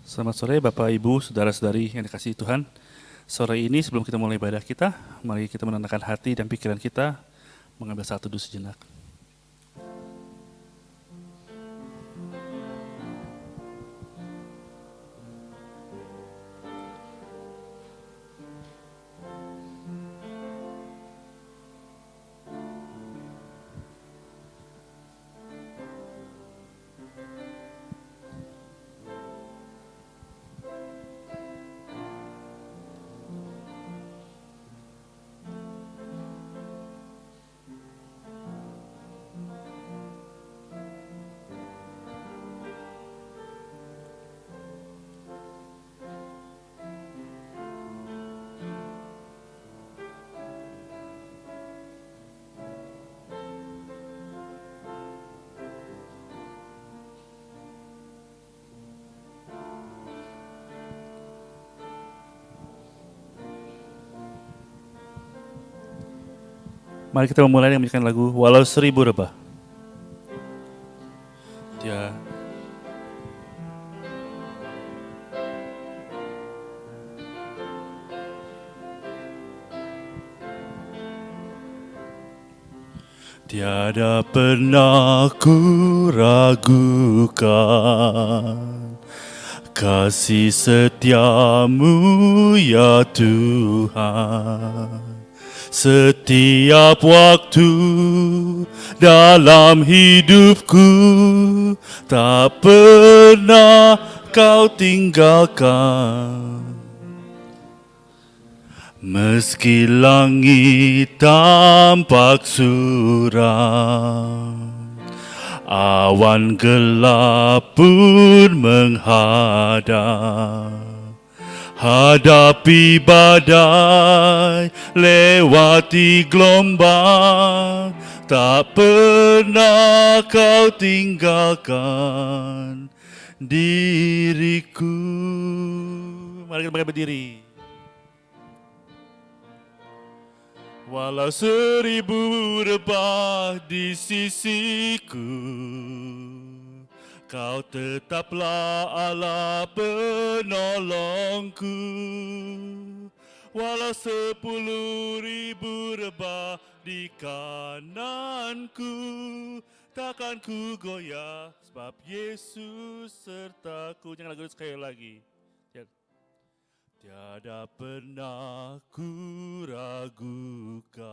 Selamat sore Bapak, Ibu, Saudara-saudari yang dikasihi Tuhan. Sore ini sebelum kita mulai ibadah kita, mari kita menenangkan hati dan pikiran kita, mengambil saat teduh sejenak. Mari kita memulai dengan menyanyikan lagu Walau Seribu Rebah. Ya. Tiada pernah ku ragukan kasih setiamu ya Tuhan. Setiap waktu dalam hidupku tak pernah kau tinggalkan. Meski langit tampak suram, awan gelap pun menghadap. Hadapi badai, lewati gelombang, tak pernah kau tinggalkan diriku. Mari kita berdiri. Walau seribu rebah di sisiku, Kau tetaplah Allah penolongku. Walau 10.000 rebah di kananku, takkan ku goyah sebab Yesus sertaku. Jangan lagu sekali lagi. Tiada pernah ku ragukan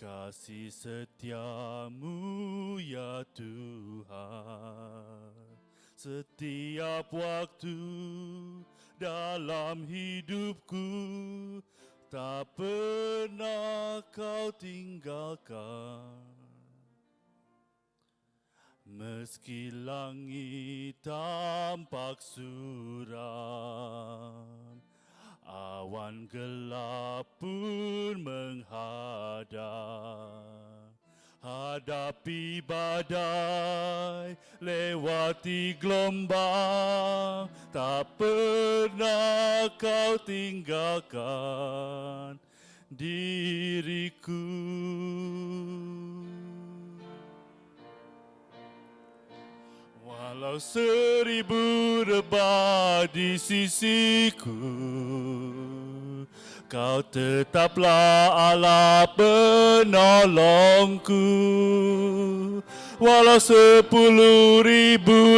kasih setiamu ya Tuhan. Setiap waktu dalam hidupku tak pernah kau tinggalkan. Meski langit tampak suram, awan gelap pun menghadap. Hadapi badai, lewati gelombang, tak pernah kau tinggalkan diriku. Walau 1000 rebah di sisiku, Kau tetaplah Allah penolongku. Walau 10.000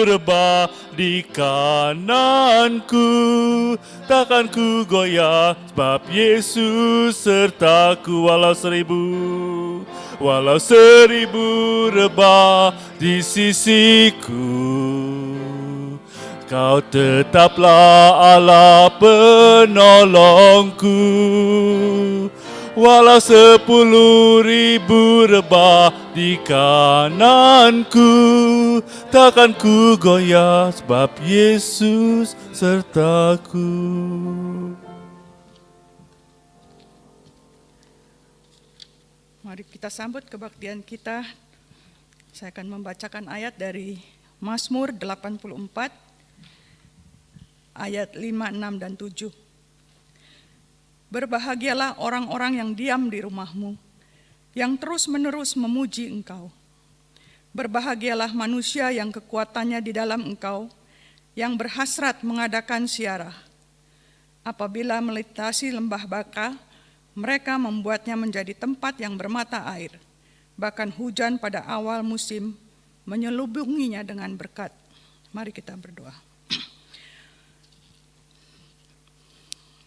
rebah di kananku, takkan ku goyah sebab Yesus sertaku. Walau 1000 rebah di sisiku, Kau tetaplah Allah penolongku. Walau 10.000 rebah di kananku, takkan ku goyah sebab Yesus sertaku. Mari kita sambut kebaktian kita. Saya akan membacakan ayat dari Mazmur 84 ayat 5, 6, dan 7. Berbahagialah orang-orang yang diam di rumahmu, yang terus-menerus memuji Engkau. Berbahagialah manusia yang kekuatannya di dalam Engkau, yang berhasrat mengadakan ziarah. Apabila melintasi lembah Baka, mereka membuatnya menjadi tempat yang bermata air. Bahkan hujan pada awal musim menyelubunginya dengan berkat. Mari kita berdoa.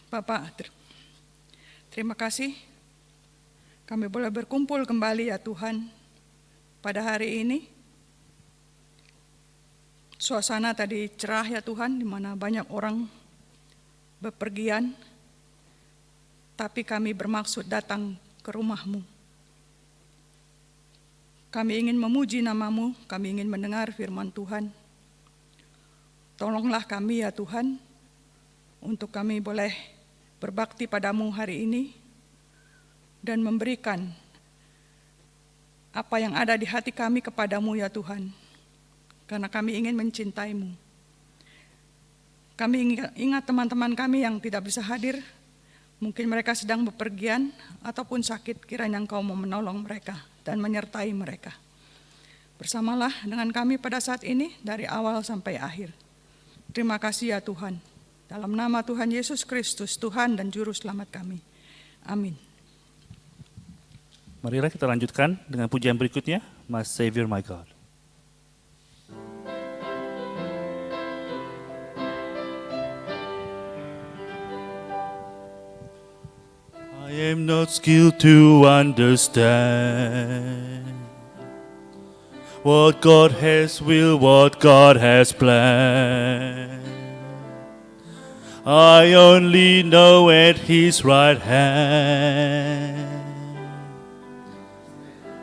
Bapak, terima kasih kami boleh berkumpul kembali ya Tuhan pada hari ini. Suasana tadi cerah ya Tuhan, di mana banyak orang bepergian, tapi kami bermaksud datang ke rumah-Mu. Kami ingin memuji nama-Mu, kami ingin mendengar firman Tuhan. Tolonglah kami ya Tuhan, untuk kami boleh berbakti padamu hari ini, dan memberikan apa yang ada di hati kami kepadamu ya Tuhan, karena kami ingin mencintai-Mu. Kami ingat teman-teman kami yang tidak bisa hadir, mungkin mereka sedang bepergian ataupun sakit, kiranya Engkau mau menolong mereka dan menyertai mereka. Bersamalah dengan kami pada saat ini dari awal sampai akhir. Terima kasih ya Tuhan. Dalam nama Tuhan Yesus Kristus, Tuhan dan Juru Selamat kami. Amin. Marilah kita lanjutkan dengan pujian berikutnya, My Savior, My God. I am not skilled to understand what God has willed, what God has planned. I only know at His right hand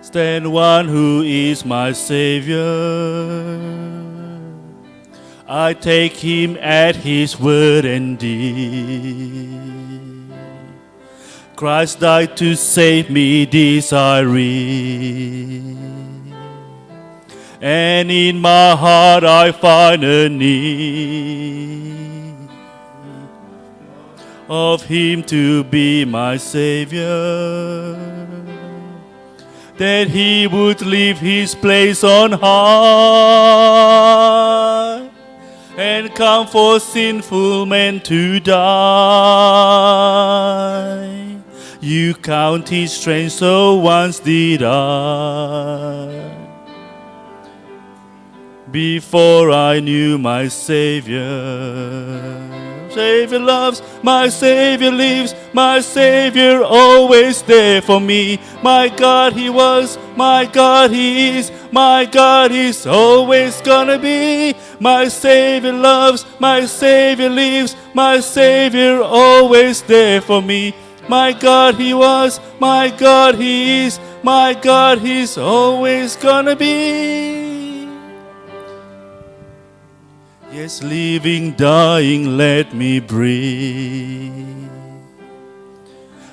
stand one who is my Savior. I take Him at His word and deed. Christ died to save me, this I read. And in my heart I find a need of Him to be my Savior, that He would leave His place on high and come for sinful men to die. You count His strength, so once did I, before I knew my Savior. Savior loves, my Savior lives, my Savior always there for me. My God He was, my God He is, my God He's always gonna be. My Savior loves, my Savior lives, my Savior always there for me. My God He was, my God He is, my God He's always gonna be. Yes, living, dying, let me breathe.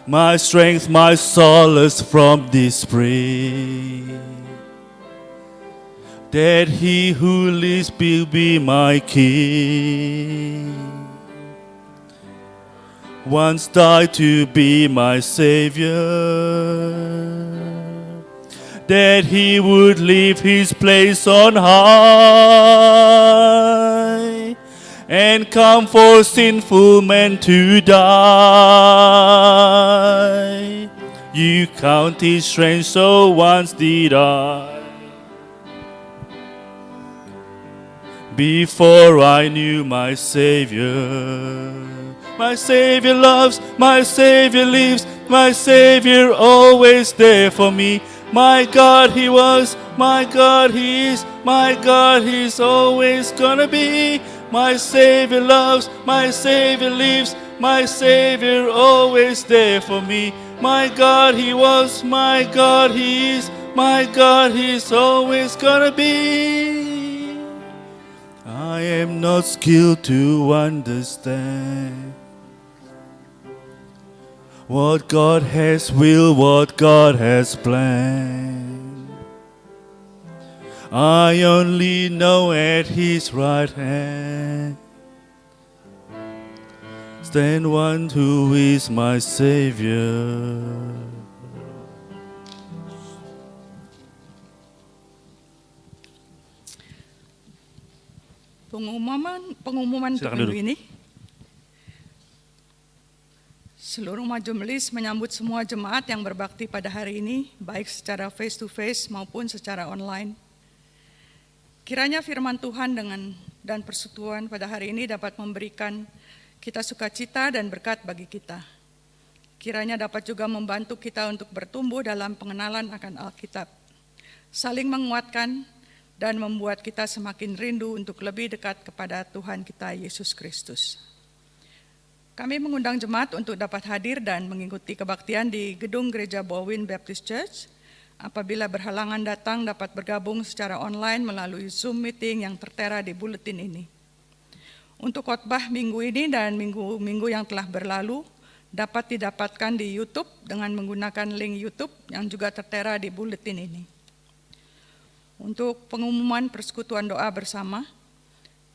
My strength, my solace from this spring. That He who lives will be my King. Once died to be my Savior, that He would leave His place on high and come for sinful men to die. You count His strength, so once did I, before I knew my Savior. My Savior loves, my Savior lives, my Savior always there for me. My God He was, my God He is, my God He's always gonna be. My Savior loves, my Savior lives, my Savior always there for me. My God He was, my God He is, my God He's always gonna be. I am not skilled to understand what God has willed, what God has planned. I only know at His right hand stand one who is my Savior. Pengumuman untuk Silakan minggu duduk. ini. Seluruh majelis menyambut semua jemaat yang berbakti pada hari ini, baik secara face to face maupun secara online. Kiranya firman Tuhan dan persekutuan pada hari ini dapat memberikan kita sukacita dan berkat bagi kita. Kiranya dapat juga membantu kita untuk bertumbuh dalam pengenalan akan Alkitab, saling menguatkan dan membuat kita semakin rindu untuk lebih dekat kepada Tuhan kita Yesus Kristus. Kami mengundang jemaat untuk dapat hadir dan mengikuti kebaktian di gedung Gereja Bowin Baptist Church. Apabila berhalangan datang, dapat bergabung secara online melalui Zoom meeting yang tertera di buletin ini. Untuk khotbah minggu ini dan minggu-minggu yang telah berlalu, dapat didapatkan di YouTube dengan menggunakan link YouTube yang juga tertera di buletin ini. Untuk pengumuman persekutuan doa bersama,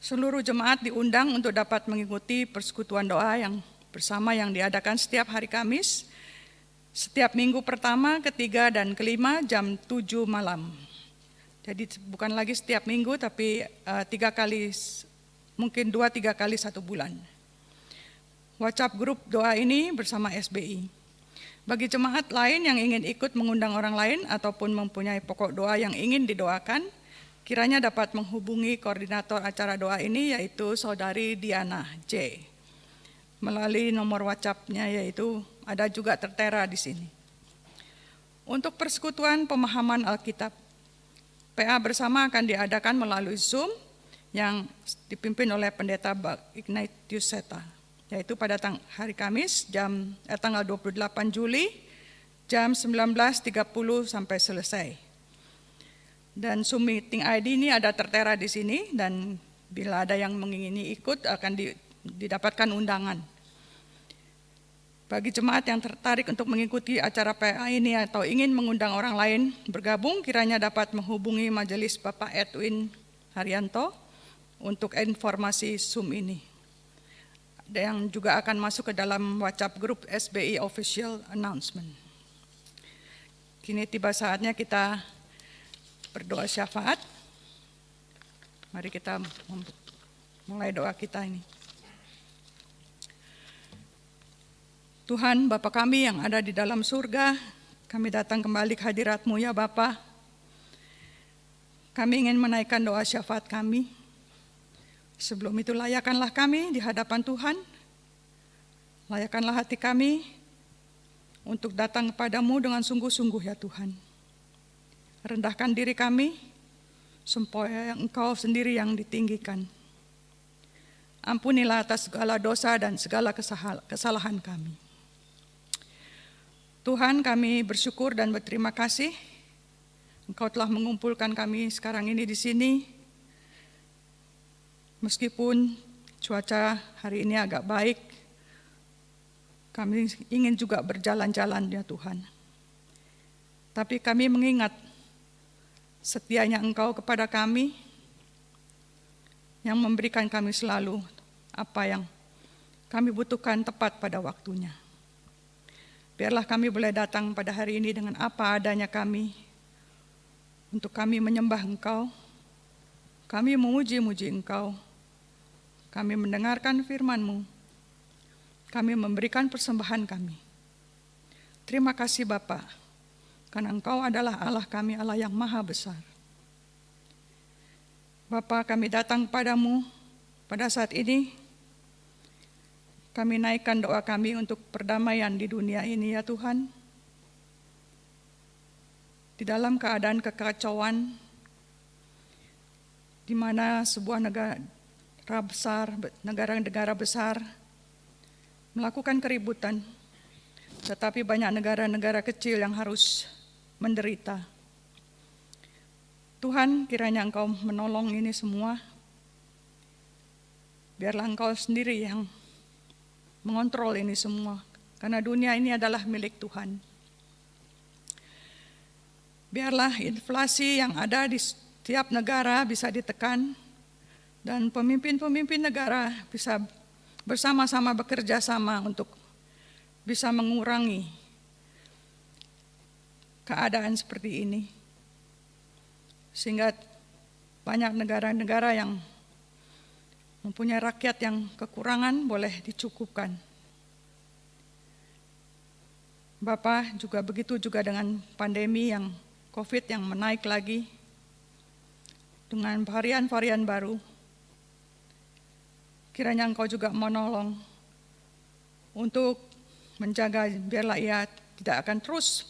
seluruh jemaat diundang untuk dapat mengikuti persekutuan doa yang bersama yang diadakan setiap hari Kamis, setiap minggu pertama, ketiga, dan kelima jam 7 malam. Jadi bukan lagi setiap minggu, tapi 3 kali, mungkin 2-3 kali 1 bulan. WhatsApp grup doa ini bersama SBI. Bagi jemaat lain yang ingin ikut mengundang orang lain ataupun mempunyai pokok doa yang ingin didoakan, kiranya dapat menghubungi koordinator acara doa ini, yaitu Saudari Diana J. Melalui nomor WhatsApp-nya, yaitu ada juga tertera di sini. Untuk persekutuan pemahaman Alkitab, PA bersama akan diadakan melalui Zoom yang dipimpin oleh Pendeta Ignatius Seta, yaitu pada hari Kamis tanggal 28 Juli jam 19.30 sampai selesai. Dan Zoom meeting ID ini ada tertera di sini, dan bila ada yang mengingini ikut akan didapatkan undangan. Bagi jemaat yang tertarik untuk mengikuti acara PA ini atau ingin mengundang orang lain bergabung, kiranya dapat menghubungi majelis Bapak Edwin Haryanto untuk informasi Zoom ini, yang juga akan masuk ke dalam WhatsApp grup SBI Official Announcement. Kini tiba saatnya kita berdoa syafaat. Mari kita mulai doa kita ini. Tuhan Bapa kami yang ada di dalam surga, kami datang kembali ke hadirat-Mu ya Bapa. Kami ingin menaikkan doa syafaat kami. Sebelum itu layakanlah kami di hadapan Tuhan. Layakanlah hati kami untuk datang kepadamu dengan sungguh-sungguh ya Tuhan. Rendahkan diri kami supaya Engkau sendiri yang ditinggikan. Ampunilah atas segala dosa dan segala kesalahan kami. Tuhan, kami bersyukur dan berterima kasih Engkau telah mengumpulkan kami sekarang ini di sini. Meskipun cuaca hari ini agak baik, kami ingin juga berjalan-jalan ya Tuhan. Tapi kami mengingat setianya Engkau kepada kami, yang memberikan kami selalu apa yang kami butuhkan tepat pada waktunya. Biarlah kami boleh datang pada hari ini dengan apa adanya kami, untuk kami menyembah Engkau, kami memuji-muji Engkau, kami mendengarkan firman-Mu, kami memberikan persembahan kami. Terima kasih Bapa, karena Engkau adalah Allah kami, Allah yang maha besar. Bapa, kami datang padamu pada saat ini. Kami naikkan doa kami untuk perdamaian di dunia ini ya Tuhan. Di dalam keadaan kekacauan, di mana sebuah negara-negara besar melakukan keributan, tetapi banyak negara-negara kecil yang harus menderita. Tuhan, kiranya Engkau menolong ini semua. Biarlah Engkau sendiri yang mengontrol ini semua, karena dunia ini adalah milik Tuhan. Biarlah inflasi yang ada di setiap negara bisa ditekan, dan pemimpin-pemimpin negara bisa bersama-sama bekerja sama untuk bisa mengurangi keadaan seperti ini. Sehingga banyak negara-negara yang mempunyai rakyat yang kekurangan boleh dicukupkan. Bapa, juga begitu juga dengan pandemi yang COVID yang menaik lagi, dengan varian-varian baru. Kiranya Engkau juga menolong untuk menjaga biarlah ia tidak akan terus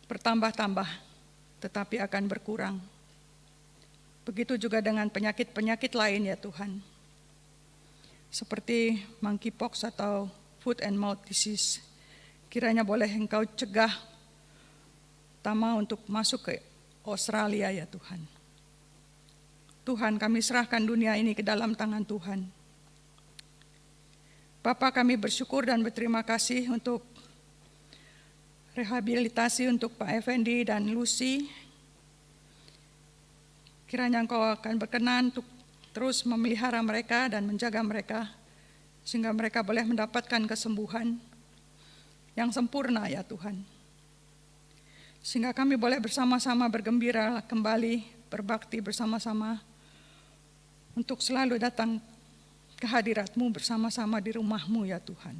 bertambah-tambah, tetapi akan berkurang. Begitu juga dengan penyakit-penyakit lain ya Tuhan. Seperti monkeypox atau foot and mouth disease. Kiranya boleh Engkau cegah, terutama untuk masuk ke Australia ya Tuhan. Tuhan, kami serahkan dunia ini ke dalam tangan Tuhan. Bapa, kami bersyukur dan berterima kasih untuk rehabilitasi untuk Pak Effendi dan Lucy. Kiranya Engkau akan berkenan untuk terus memelihara mereka dan menjaga mereka, sehingga mereka boleh mendapatkan kesembuhan yang sempurna ya Tuhan. Sehingga kami boleh bersama-sama bergembira kembali, berbakti bersama-sama, untuk selalu datang ke hadirat-Mu bersama-sama di rumah-Mu ya Tuhan.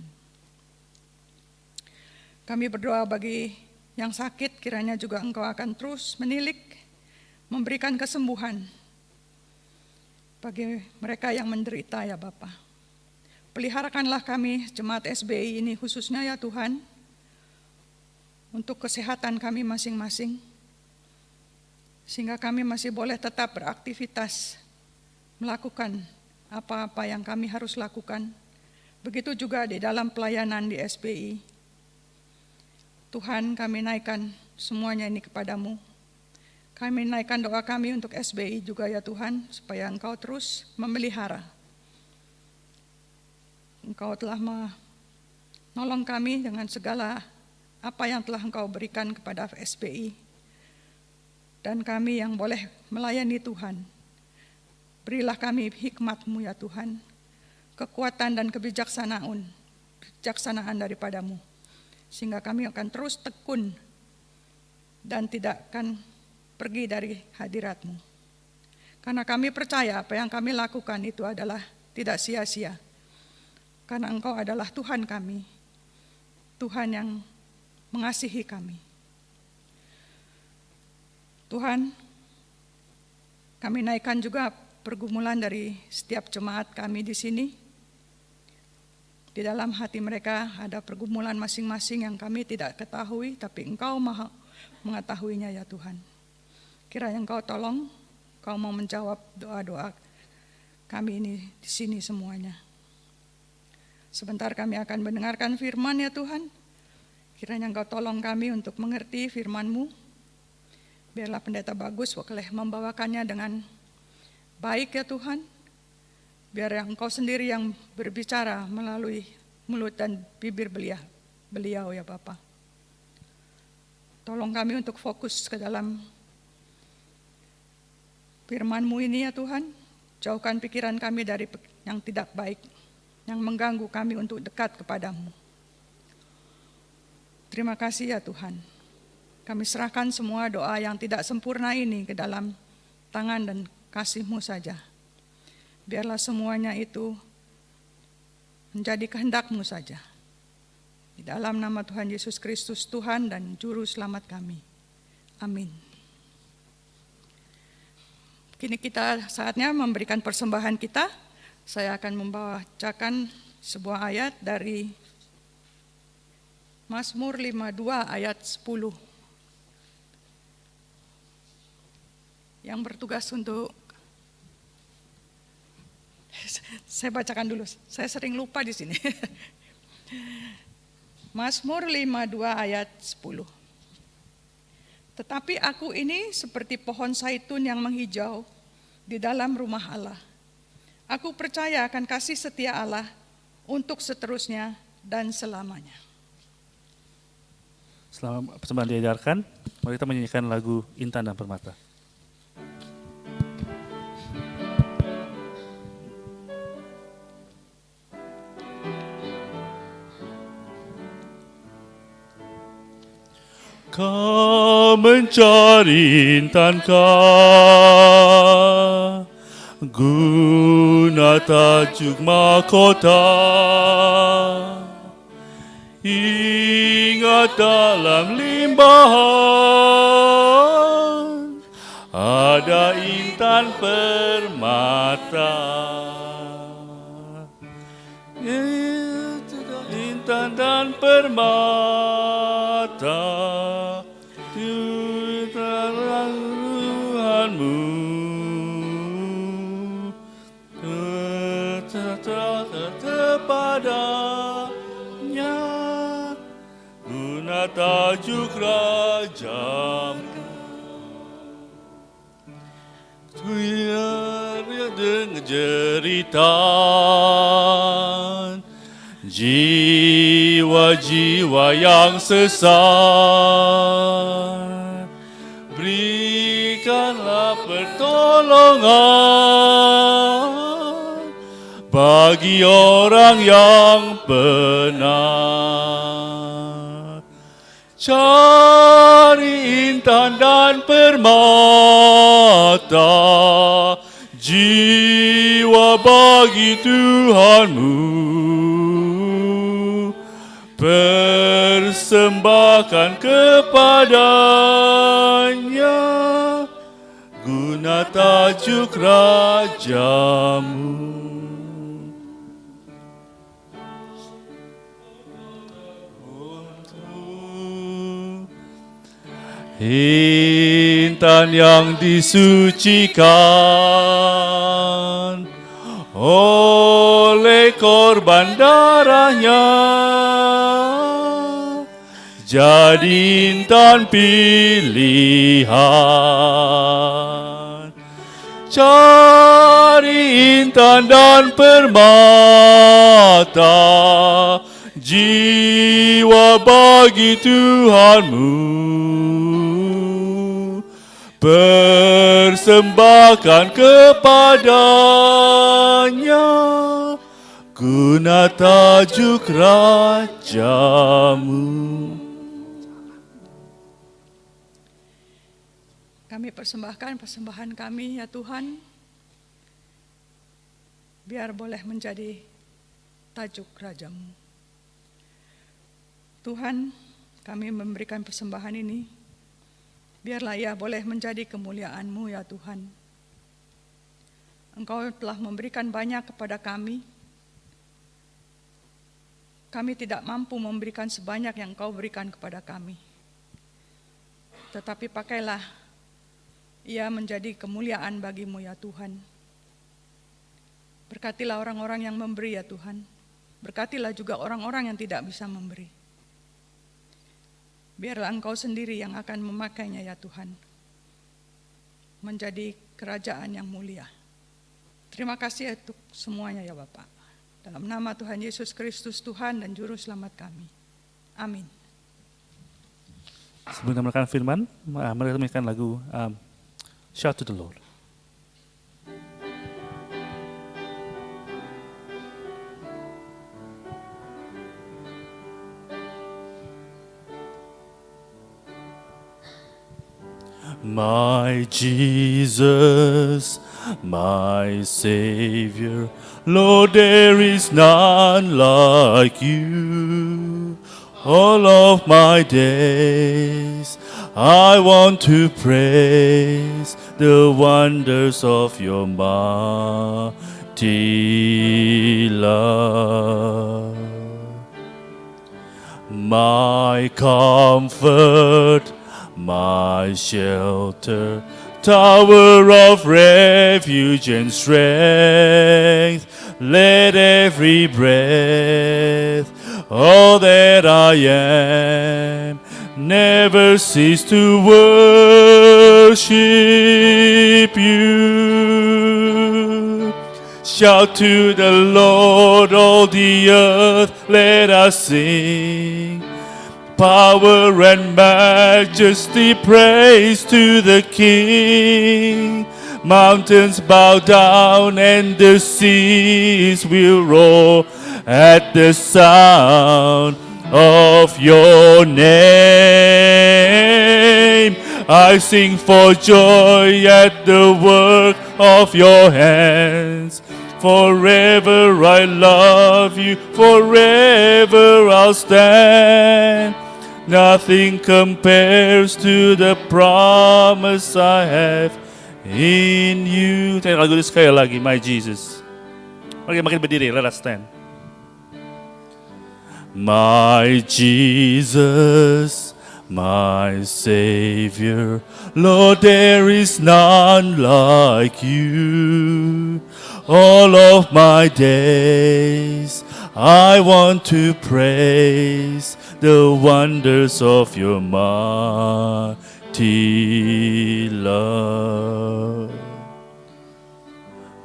Kami berdoa bagi yang sakit, kiranya juga Engkau akan terus menilik, memberikan kesembuhan bagi mereka yang menderita ya Bapa. Peliharakanlah kami jemaat SBI ini khususnya ya Tuhan, untuk kesehatan kami masing-masing, sehingga kami masih boleh tetap beraktivitas, melakukan apa-apa yang kami harus lakukan. Begitu juga di dalam pelayanan di SBI. Tuhan, kami naikkan semuanya ini kepadamu. Kami naikkan doa kami untuk SBI juga ya Tuhan, supaya Engkau terus memelihara. Engkau telah menolong kami dengan segala apa yang telah Engkau berikan kepada SBI. Dan kami yang boleh melayani Tuhan, berilah kami hikmat-Mu ya Tuhan, kekuatan dan kebijaksanaan daripada-Mu, sehingga kami akan terus tekun dan tidak akan pergi dari hadirat-Mu. Karena kami percaya apa yang kami lakukan itu adalah tidak sia-sia. Karena Engkau adalah Tuhan kami, Tuhan yang mengasihi kami. Tuhan, kami naikkan juga pergumulan dari setiap jemaat kami di sini. Di dalam hati mereka ada pergumulan masing-masing yang kami tidak ketahui, tapi Engkau Maha mengetahuinya ya Tuhan. Kiranya Engkau tolong, Engkau mau menjawab doa-doa kami ini di sini semuanya. Sebentar kami akan mendengarkan firman ya Tuhan. Kiranya Engkau tolong kami untuk mengerti firman-Mu. Biarlah pendeta Bagus boleh membawakannya dengan baik ya Tuhan. Biar Engkau sendiri yang berbicara melalui mulut dan bibir beliau ya Bapa. Tolong kami untuk fokus ke dalam firman-Mu ini ya Tuhan. Jauhkan pikiran kami dari yang tidak baik, yang mengganggu kami untuk dekat kepadamu. Terima kasih ya Tuhan. Kami serahkan semua doa yang tidak sempurna ini ke dalam tangan dan kasih-Mu saja. Biarlah semuanya itu menjadi kehendak-Mu saja. Di dalam nama Tuhan Yesus Kristus, Tuhan dan Juru Selamat kami. Amin. Kini kita saatnya memberikan persembahan kita. Saya akan membacakan sebuah ayat dari Mazmur 52 ayat 10. Yang bertugas untuk, saya bacakan dulu, saya sering lupa di sini. Mazmur 52 ayat 10. Tetapi aku ini seperti pohon zaitun yang menghijau di dalam rumah Allah. Aku percaya akan kasih setia Allah untuk seterusnya dan selamanya. Selama persembahan diajarkan, mari kita menyanyikan lagu Intan dan Permata. Kau mencari intankah, guna tajuk mahkota. Ingat dalam limbahan ada intan permata. Intan dan permata Tuhanmu kepadanya guna tajuk rajamu. Dengan jeritan jiwa-jiwa yang sesat, berikanlah pertolongan bagi orang yang benar. Cari intan dan permata, jiwa bagi Tuhanmu. Persembahkan kepadanya guna tajuk rajamu. Intan yang disucikan oleh korban darahnya, jadi intan pilihan. Cari intan dan permata, jiwa bagi Tuhanmu. Persembahkan kepadanya guna tajuk rajamu. Kami persembahkan persembahan kami ya Tuhan, biar boleh menjadi tajuk rajamu. Tuhan, kami memberikan persembahan ini, biarlah ia boleh menjadi kemuliaan-Mu ya Tuhan. Engkau telah memberikan banyak kepada kami. Kami tidak mampu memberikan sebanyak yang Engkau berikan kepada kami. Tetapi pakailah ia menjadi kemuliaan bagi-Mu ya Tuhan. Berkatilah orang-orang yang memberi ya Tuhan. Berkatilah juga orang-orang yang tidak bisa memberi. Biarlah Engkau sendiri yang akan memakainya ya Tuhan, menjadi kerajaan yang mulia. Terima kasih untuk semuanya ya Bapa. Dalam nama Tuhan Yesus Kristus Tuhan dan Juru Selamat kami. Amin. Sebelum kita melakukan firman, mari kita menyanyikan lagu Shout to the Lord. My Jesus, my Savior, Lord, there is none like you. All of my days, I want to praise the wonders of your mighty love. My comfort, my shelter, tower of refuge and strength, let every breath, all that I am, never cease to worship you. Shout to the Lord, all the earth, let us sing. Power and majesty, praise to the King. Mountains bow down and the seas will roar at the sound of your name. I sing for joy at the work of your hands. Forever I love you, forever I'll stand. Nothing compares to the promise I have in you. Lagu ini sekali lagi, My Jesus. Oke, makin berdiri, let us stand. My Jesus, my Savior, Lord, there is none like you. All of my days, I want to praise the wonders of your mighty love.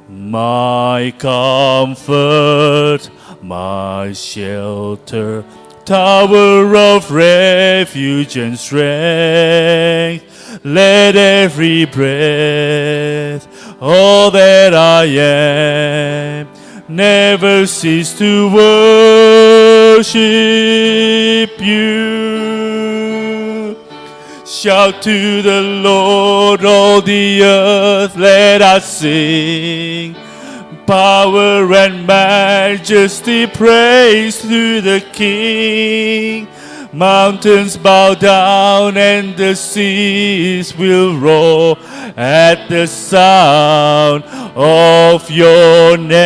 My comfort, my shelter, tower of refuge and strength. Let every breath, all that I am, never cease to worship you. Shout to the Lord, all the earth, let us sing. Power and majesty, praise to the King. Mountains bow down and the seas will roar at the sound of your name.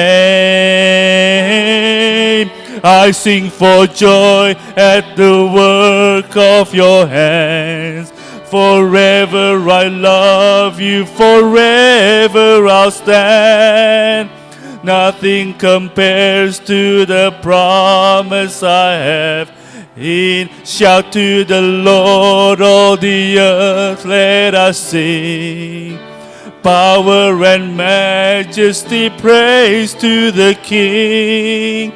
I sing for joy at the work of your hands. Forever I love you, forever I'll stand. Nothing compares to the promise I have in. Shout to the Lord, all the earth, let us sing. Power and majesty, praise to the King.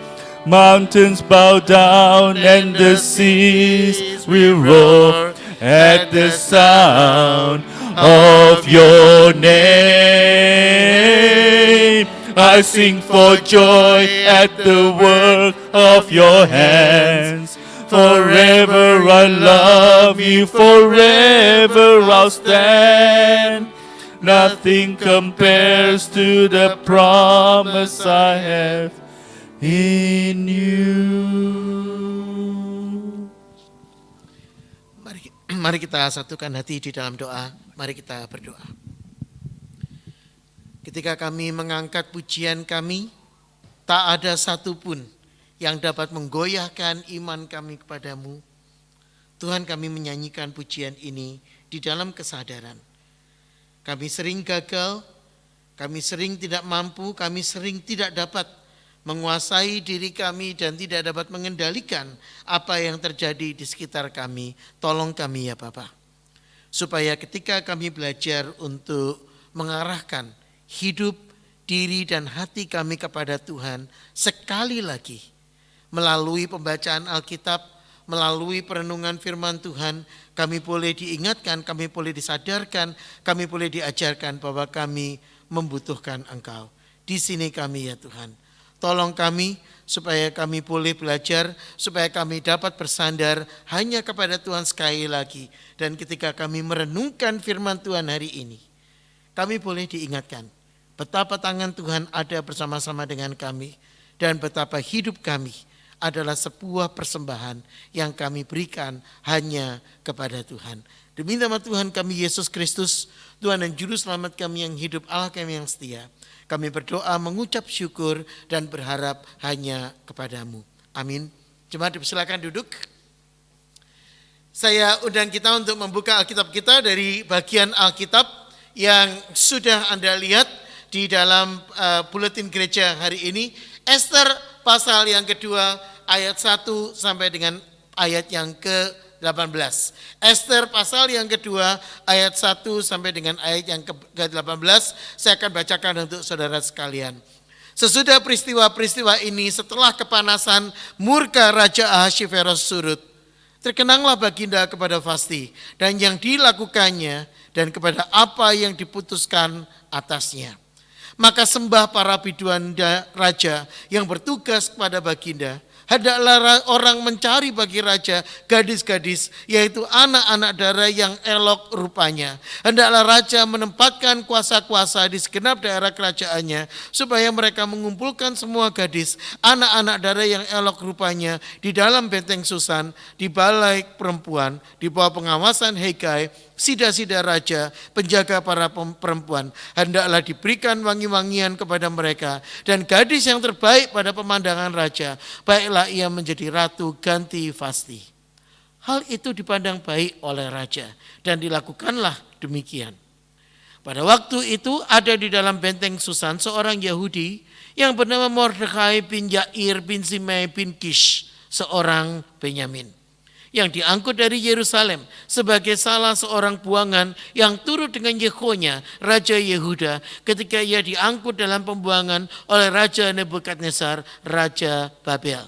Mountains bow down and the seas will roar at the sound of your name. I sing for joy at the work of your hands. Forever I love you, forever I'll stand. Nothing compares to the promise I have in you. Mari kita satukan hati di dalam doa. Mari kita berdoa. Ketika kami mengangkat pujian kami, tak ada satupun yang dapat menggoyahkan iman kami kepadamu. Tuhan, kami menyanyikan pujian ini di dalam kesadaran. Kami sering gagal, kami sering tidak mampu, kami sering tidak dapat menguasai diri kami dan tidak dapat mengendalikan apa yang terjadi di sekitar kami. Tolong kami ya Bapa, supaya ketika kami belajar untuk mengarahkan hidup, diri dan hati kami kepada Tuhan, sekali lagi melalui pembacaan Alkitab, melalui perenungan firman Tuhan, kami boleh diingatkan, kami boleh disadarkan, kami boleh diajarkan bahwa kami membutuhkan Engkau. Di sini kami ya Tuhan. Tolong kami supaya kami boleh belajar, supaya kami dapat bersandar hanya kepada Tuhan sekali lagi. Dan ketika kami merenungkan firman Tuhan hari ini, kami boleh diingatkan betapa tangan Tuhan ada bersama-sama dengan kami. Dan betapa hidup kami adalah sebuah persembahan yang kami berikan hanya kepada Tuhan. Demi nama Tuhan kami Yesus Kristus, Tuhan dan Juru Selamat kami yang hidup, Allah kami yang setia, kami berdoa mengucap syukur dan berharap hanya kepadamu. Amin. Jemaat dipersilakan duduk. Saya undang kita untuk membuka Alkitab kita dari bagian Alkitab yang sudah Anda lihat di dalam buletin gereja hari ini. Ester pasal yang kedua ayat 1 sampai dengan ayat yang ke-18. Ester pasal yang kedua ayat 1 sampai dengan ayat yang ke-18. Saya akan bacakan untuk saudara sekalian. Sesudah peristiwa-peristiwa ini, setelah kepanasan murka Raja Ahasveros surut, terkenanglah Baginda kepada Vasti dan yang dilakukannya dan kepada apa yang diputuskan atasnya. Maka sembah para biduan raja yang bertugas kepada Baginda, Hendaklah orang mencari bagi raja gadis-gadis, yaitu anak-anak dara yang elok rupanya. Hendaklah raja menempatkan kuasa-kuasa di segenap daerah kerajaannya, supaya mereka mengumpulkan semua gadis, anak-anak dara yang elok rupanya di dalam benteng Susan, di balai perempuan, di bawah pengawasan Hegai, sida-sida raja, penjaga para perempuan. Hendaklah diberikan wangi-wangian kepada mereka, dan gadis yang terbaik pada pemandangan raja, baiklah ia menjadi ratu ganti Vasti. Hal itu dipandang baik oleh raja, dan dilakukanlah demikian. Pada waktu itu ada di dalam benteng Susan seorang Yahudi yang bernama Mordekai bin Yair bin Simei bin Kish, seorang Benyamin, yang diangkut dari Yerusalem sebagai salah seorang buangan yang turut dengan Yehonya, Raja Yehuda, ketika ia diangkut dalam pembuangan oleh Raja Nebukadnezar, Raja Babel.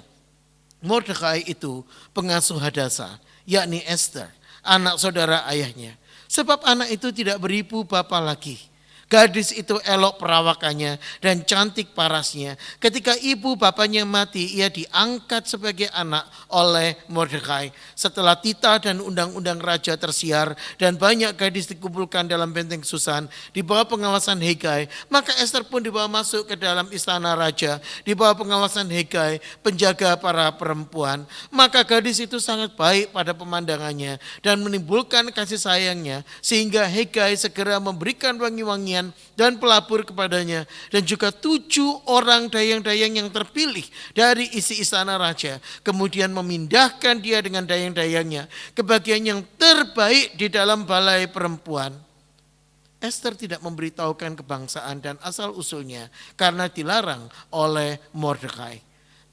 Mordekai itu pengasuh Hadasa, yakni Esther, anak saudara ayahnya. Sebab anak itu tidak beribu bapa lagi. Gadis itu elok perawakannya dan cantik parasnya. Ketika ibu bapaknya mati, ia diangkat sebagai anak oleh Mordekai. Setelah titah dan undang-undang raja tersiar dan banyak gadis dikumpulkan dalam benteng Susan di bawah pengawasan Hegai, maka Esther pun dibawa masuk ke dalam istana raja di bawah pengawasan Hegai, penjaga para perempuan. Maka gadis itu sangat baik pada pemandangannya dan menimbulkan kasih sayangnya, sehingga Hegai segera memberikan wangi-wangian dan pelabur kepadanya, dan juga 7 orang dayang-dayang yang terpilih dari isi istana raja, kemudian memindahkan dia dengan dayang-dayangnya ke bagian yang terbaik di dalam balai perempuan. Esther tidak memberitahukan kebangsaan dan asal usulnya karena dilarang oleh Mordekai.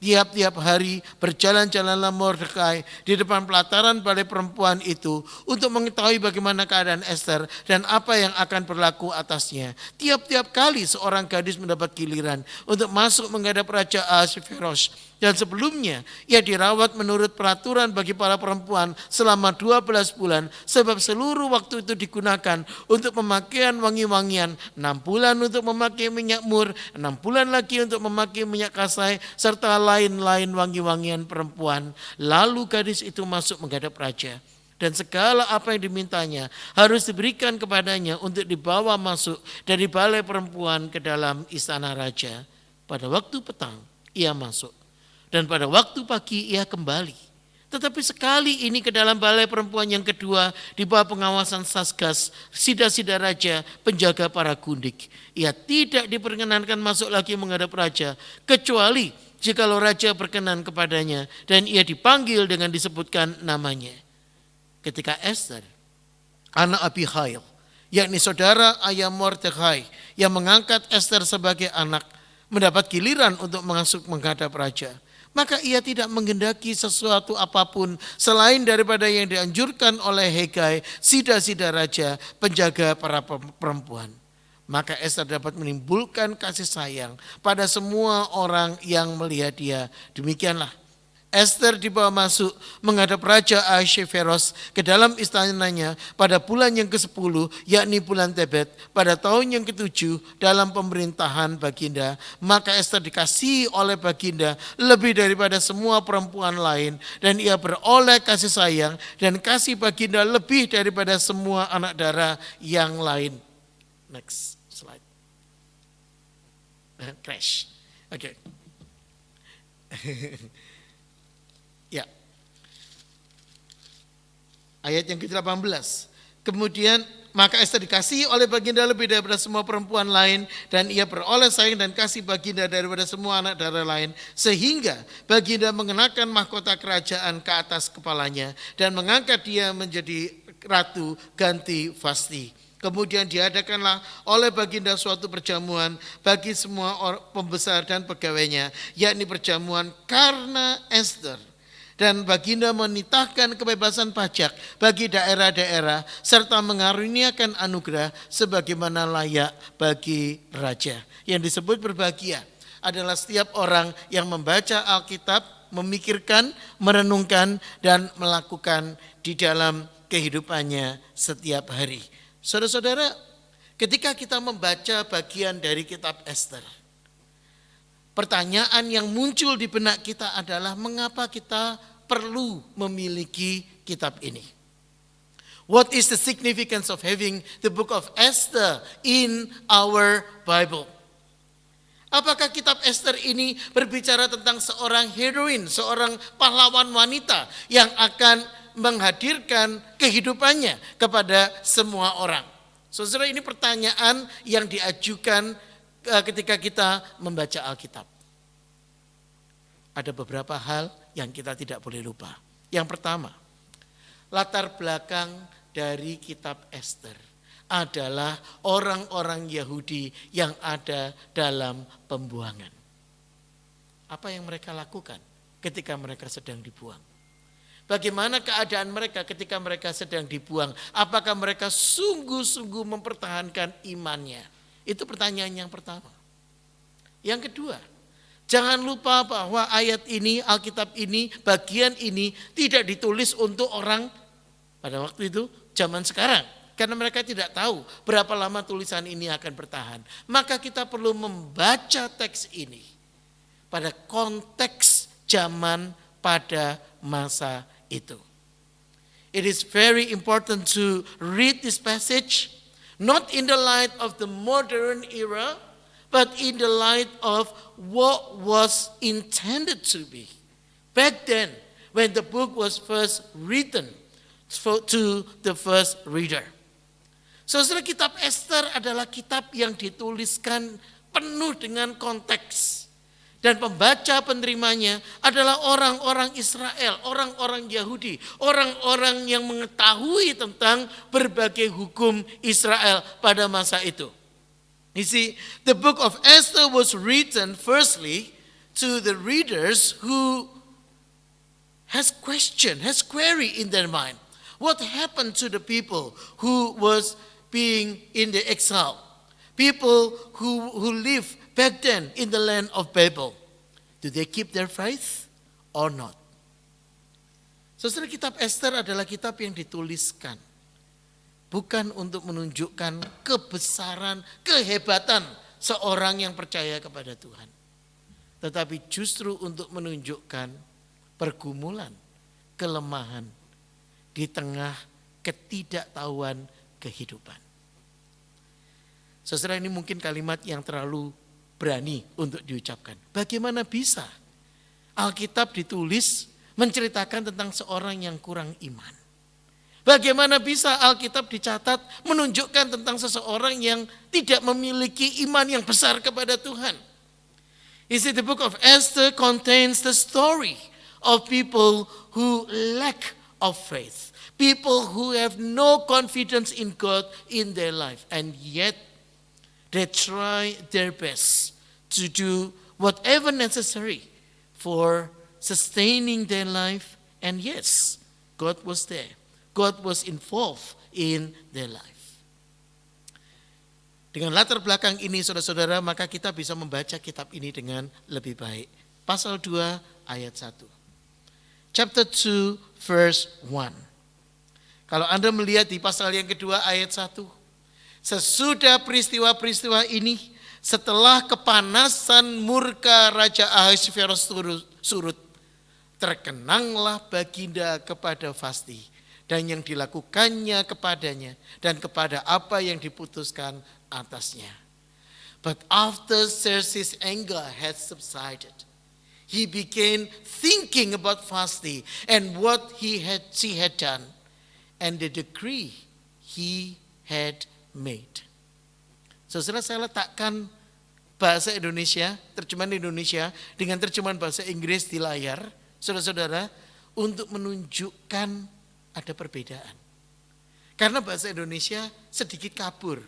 Tiap-tiap hari berjalan-jalanlah Mordekai di depan pelataran balai perempuan itu untuk mengetahui bagaimana keadaan Esther dan apa yang akan berlaku atasnya. Tiap-tiap kali seorang gadis mendapat giliran untuk masuk menghadap Raja Ahasveros, dan sebelumnya ia dirawat menurut peraturan bagi para perempuan selama 12 bulan, sebab seluruh waktu itu digunakan untuk pemakaian wangi-wangian, 6 bulan untuk memakai minyak mur, 6 bulan lagi untuk memakai minyak kasai, serta lain-lain wangi-wangian perempuan. Lalu gadis itu masuk menghadap raja, dan segala apa yang dimintanya harus diberikan kepadanya untuk dibawa masuk dari balai perempuan ke dalam istana raja. Pada waktu petang ia masuk, dan pada waktu pagi ia kembali. Tetapi sekali ini ke dalam balai perempuan yang kedua di bawah pengawasan Sasgas, sida-sida raja, penjaga para gundik. Ia tidak diperkenankan masuk lagi menghadap raja, kecuali jikalau raja berkenan kepadanya dan ia dipanggil dengan disebutkan namanya. Ketika Esther, anak Abihail, yakni saudara ayah Mordekai, yang mengangkat Esther sebagai anak, mendapat giliran untuk masuk menghadap raja, maka ia tidak menghendaki sesuatu apapun selain daripada yang dianjurkan oleh Hegai, sida-sida raja, penjaga para perempuan. Maka Esther dapat menimbulkan kasih sayang pada semua orang yang melihat dia. Demikianlah Esther dibawa masuk menghadap Raja Ahasveros ke dalam istananya pada bulan yang ke-10, yakni bulan Tebet, pada tahun yang ke-7 dalam pemerintahan Baginda. Maka Esther dikasihi oleh Baginda lebih daripada semua perempuan lain, dan ia beroleh kasih sayang dan kasih Baginda lebih daripada semua anak dara yang lain. Next slide. Crash. Oke. Ya. Ayat yang ke-18. Kemudian maka Esther dikasihi oleh Baginda lebih daripada semua perempuan lain, dan ia beroleh sayang dan kasih Baginda daripada semua anak dara lain, sehingga Baginda mengenakan mahkota kerajaan ke atas kepalanya dan mengangkat dia menjadi ratu ganti Vasti. Kemudian diadakanlah oleh Baginda suatu perjamuan bagi semua pembesar dan pegawainya, yakni perjamuan karena Esther. Dan Baginda menitahkan kebebasan pajak bagi daerah-daerah serta mengaruniakan anugerah sebagaimana layak bagi raja. Yang disebut berbahagia adalah setiap orang yang membaca Alkitab, memikirkan, merenungkan, dan melakukan di dalam kehidupannya setiap hari. Saudara-saudara, ketika kita membaca bagian dari kitab Esther, Pertanyaan yang muncul di benak kita adalah mengapa kita perlu memiliki kitab ini? What is the significance of having the book of Esther in our Bible? Apakah kitab Esther ini berbicara tentang seorang heroin, seorang pahlawan wanita yang akan menghadirkan kehidupannya kepada semua orang? Saudara, ini pertanyaan yang diajukan ketika kita membaca Alkitab. Ada beberapa hal yang kita tidak boleh lupa. Yang pertama, latar belakang dari kitab Esther adalah orang-orang Yahudi yang ada dalam pembuangan. Apa yang mereka lakukan ketika mereka sedang dibuang? Bagaimana keadaan mereka ketika mereka sedang dibuang? Apakah mereka sungguh-sungguh mempertahankan imannya? Itu pertanyaan yang pertama. Yang kedua, jangan lupa bahwa ayat ini, Alkitab ini, bagian ini tidak ditulis untuk orang pada waktu itu, zaman sekarang. Karena mereka tidak tahu berapa lama tulisan ini akan bertahan. Maka kita perlu membaca teks ini pada konteks zaman pada masa itu. It is very important to read this passage not in the light of the modern era, but in the light of what was intended to be. Back then, when the book was first written to the first reader. Saudara, kitab Esther adalah kitab yang dituliskan penuh dengan konteks. Dan pembaca penerimanya adalah orang-orang Israel, orang-orang Yahudi, orang-orang yang mengetahui tentang berbagai hukum Israel pada masa itu. You see, the book of Esther was written firstly to the readers who has query in their mind. What happened to the people who was being in the exile? People who live back then in the land of Babel. Do they keep their faith or not? Saudara, kitab Esther adalah kitab yang dituliskan bukan untuk menunjukkan kebesaran, kehebatan seorang yang percaya kepada Tuhan. Tetapi justru untuk menunjukkan pergumulan, kelemahan di tengah ketidaktahuan kehidupan. Saudara, ini mungkin kalimat yang terlalu berani untuk diucapkan. Bagaimana bisa Alkitab ditulis menceritakan tentang seorang yang kurang iman? Bagaimana bisa Alkitab dicatat menunjukkan tentang seseorang yang tidak memiliki iman yang besar kepada Tuhan? You see, the book of Esther contains the story of people who lack of faith. People who have no confidence in God in their life. And yet they try their best to do whatever necessary for sustaining their life. And yes, God was there. God was involved in their life. Dengan latar belakang ini, saudara-saudara, maka kita bisa membaca kitab ini dengan lebih baik. Pasal 2 ayat 1. Chapter 2 verse 1. Kalau Anda melihat di pasal yang kedua ayat 1. Sesudah peristiwa-peristiwa ini, setelah kepanasan murka Raja Ahasveros surut, terkenanglah baginda kepada Vasti dan yang dilakukannya kepadanya dan kepada apa yang diputuskan atasnya. But after Xerxes' anger had subsided, he began thinking about Vasti and what she had done and the decree he had made. Saudara, saya letakkan bahasa Indonesia, terjemahan Indonesia dengan terjemahan bahasa Inggris di layar, saudara-saudara, untuk menunjukkan ada perbedaan. Karena bahasa Indonesia sedikit kabur.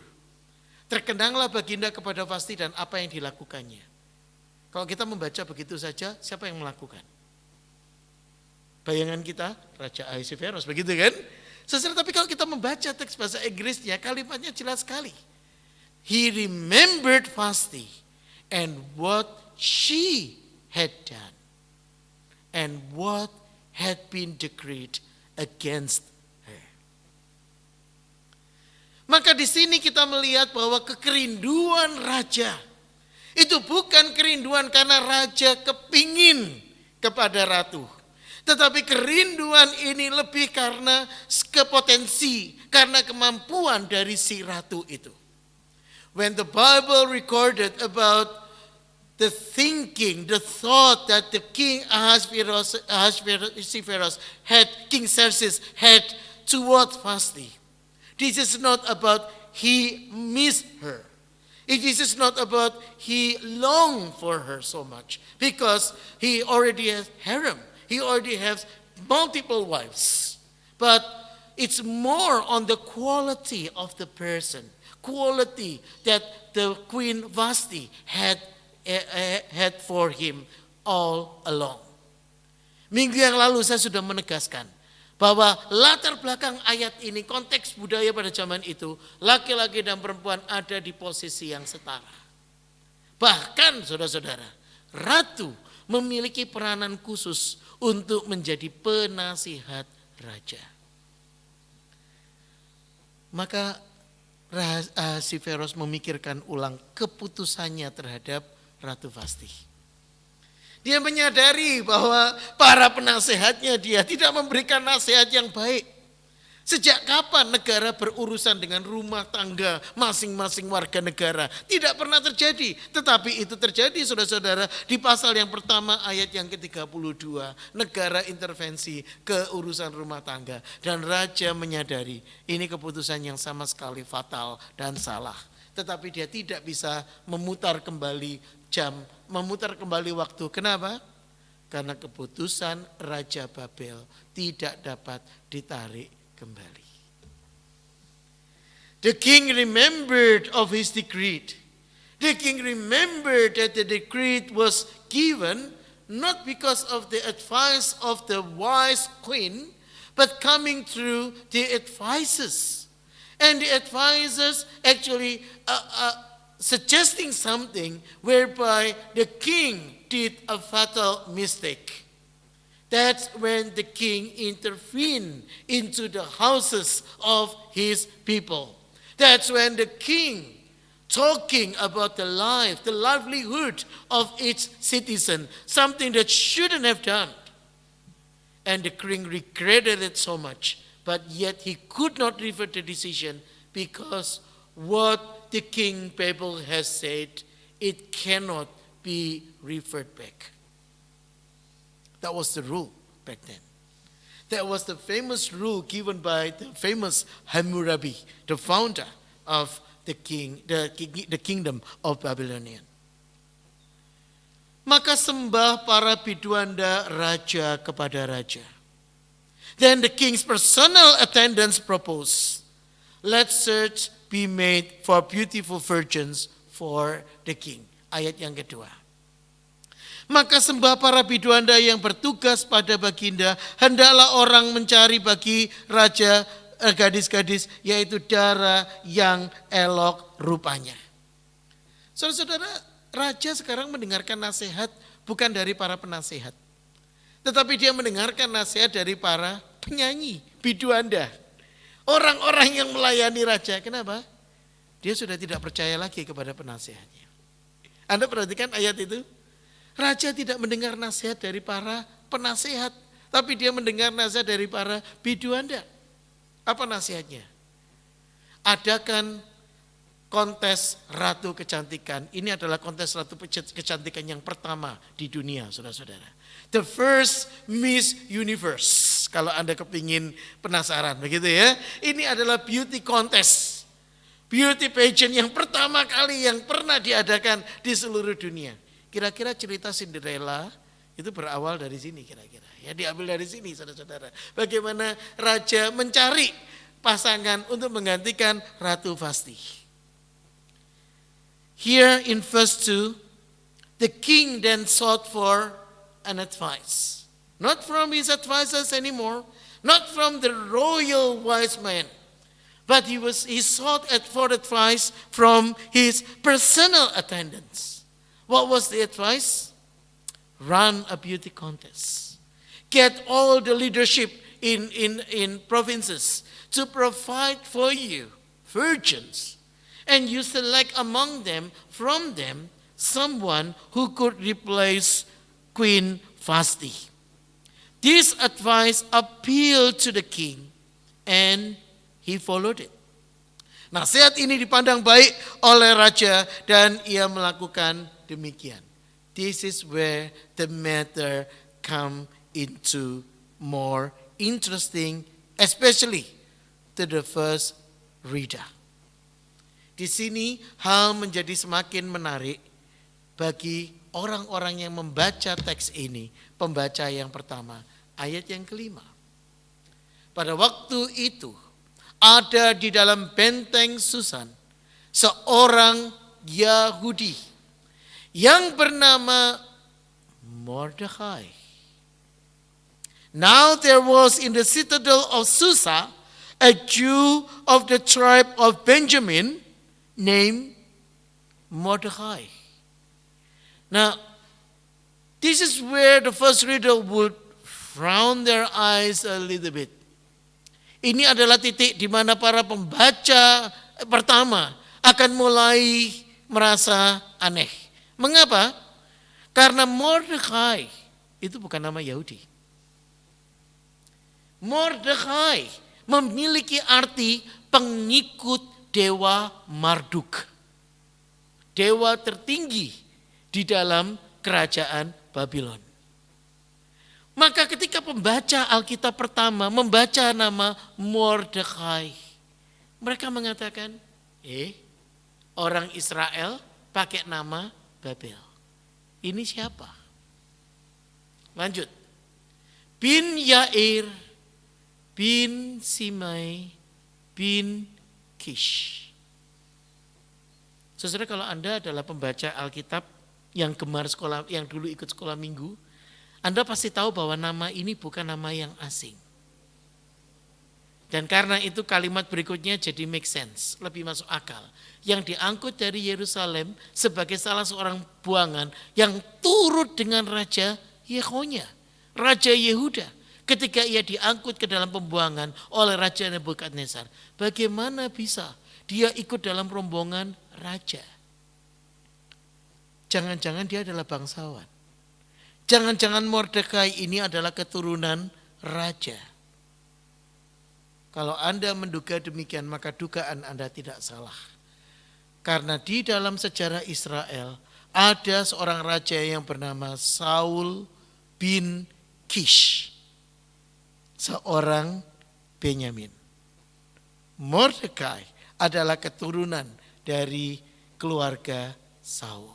Terkenanglah baginda kepada Vasti dan apa yang dilakukannya. Kalau kita membaca begitu saja, siapa yang melakukan? Bayangan kita, Raja Ahasveros, begitu kan? Saudara, tapi kalau kita membaca teks bahasa Inggrisnya, kalimatnya jelas sekali. He remembered Vasti and what she had done and what had been decreed against her. Maka di sini kita melihat bahwa kekerinduan raja Itu bukan kerinduan karena raja kepingin kepada ratu. Tetapi kerinduan ini lebih karena kepotensi, karena kemampuan dari si ratu itu. When the Bible recorded about the thinking, the thought that the King Ahasuerus had, King Xerxes had toward Vashti, this is not about he missed her. It is not about he longed for her so much, because he already has harem. He already has multiple wives. But it's more on the quality of the person, quality that the Queen Vashti had for him all along. Minggu yang lalu saya sudah menegaskan bahwa latar belakang ayat ini, konteks budaya pada zaman itu, laki-laki dan perempuan ada di posisi yang setara. Bahkan saudara-saudara, ratu memiliki peranan khusus untuk menjadi penasihat raja. Maka Ahasuerus memikirkan ulang keputusannya terhadap Ratu Vashti. Dia menyadari bahwa para penasehatnya dia tidak memberikan nasihat yang baik. Sejak kapan negara berurusan dengan rumah tangga masing-masing warga negara? Tidak pernah terjadi. Tetapi itu terjadi saudara-saudara di pasal yang pertama ayat yang ke-32. Negara intervensi ke urusan rumah tangga. Dan raja menyadari ini keputusan yang sama sekali fatal dan salah. Tetapi dia tidak bisa memutar kembali memutar kembali waktu. Kenapa? Karena keputusan Raja Babel tidak dapat ditarik kembali. The king remembered of his decree. The king remembered that the decree was given not because of the advice of the wise queen, but coming through the advices. And the advisors actually suggesting something whereby the king did a fatal mistake. That's when the king intervened into the houses of his people. That's when the king, talking about the life, the livelihood of each citizen, something that shouldn't have done. And the king regretted it so much, but yet he could not revert the decision because what the king Babel has said, it cannot be referred back. That was the rule back then. That was the famous rule given by the famous Hammurabi, the founder of the kingdom of Babylonian. Maka sembah para biduanda raja kepada raja. Then the king's personal attendants proposed, let search be made for beautiful virgins for the king. Ayat yang kedua. Maka sembah para biduanda yang bertugas pada baginda, hendaklah orang mencari bagi raja gadis-gadis, yaitu dara yang elok rupanya. Saudara-saudara, raja sekarang mendengarkan nasihat bukan dari para penasehat, tetapi dia mendengarkan nasihat dari para penyanyi, biduanda. Orang-orang yang melayani raja. Kenapa? Dia sudah tidak percaya lagi kepada penasehatnya. Anda perhatikan ayat itu? Raja tidak mendengar nasihat dari para penasehat, tapi dia mendengar nasihat dari para biduanda. Apa nasihatnya? Adakan kontes ratu kecantikan. Ini adalah kontes ratu kecantikan yang pertama di dunia, saudara-saudara. The first Miss Universe. Kalau Anda kepingin penasaran, begitu ya. Ini adalah beauty contest. Beauty pageant yang pertama kali yang pernah diadakan di seluruh dunia. Kira-kira cerita Cinderella itu berawal dari sini kira-kira. Ya, diambil dari sini saudara-saudara. Bagaimana raja mencari pasangan untuk menggantikan Ratu Vashti. Here in verse 2, the king then sought for an advice. Not from his advisors anymore, not from the royal wise man, but he sought for advice from his personal attendants. What was the advice? Run a beauty contest. Get all the leadership in provinces to provide for you virgins. And you select from them someone who could replace Queen Vashti. This advice appealed to the king and he followed it. Nasihat ini dipandang baik oleh raja dan ia melakukan demikian. This is where the matter come into more interesting, especially to the first reader. Di sini hal menjadi semakin menarik bagi orang-orang yang membaca teks ini, pembaca yang pertama, ayat yang kelima. Pada waktu itu ada di dalam benteng Susan seorang Yahudi yang bernama Mordekai. Now there was in the citadel of Susa a Jew of the tribe of Benjamin named Mordekai. Now, this is where the first reader would frown their eyes a little bit. Ini adalah titik di mana para pembaca pertama akan mulai merasa aneh. Mengapa? Karena Mordekai itu bukan nama Yahudi. Mordekai memiliki arti pengikut dewa Marduk. Dewa tertinggi di dalam kerajaan Babylon. Maka ketika pembaca Alkitab pertama membaca nama Mordekai, mereka mengatakan, orang Israel pakai nama Babel. Ini siapa? Lanjut. Bin Yair, bin Simei, bin Kish. Saudara, kalau Anda adalah pembaca Alkitab yang gemar sekolah, yang dulu ikut sekolah minggu, Anda pasti tahu bahwa nama ini bukan nama yang asing. Dan karena itu kalimat berikutnya jadi make sense, lebih masuk akal. Yang diangkut dari Yerusalem sebagai salah seorang buangan yang turut dengan Raja Yehonya, Raja Yehuda. Ketika ia diangkut ke dalam pembuangan oleh Raja Nebukadnezar, bagaimana bisa dia ikut dalam rombongan raja? Jangan-jangan dia adalah bangsawan. Jangan-jangan Mordekai ini adalah keturunan raja. Kalau Anda menduga demikian, maka dugaan Anda tidak salah. Karena di dalam sejarah Israel ada seorang raja yang bernama Saul bin Kish. Seorang Benyamin. Mordekai adalah keturunan dari keluarga Saul.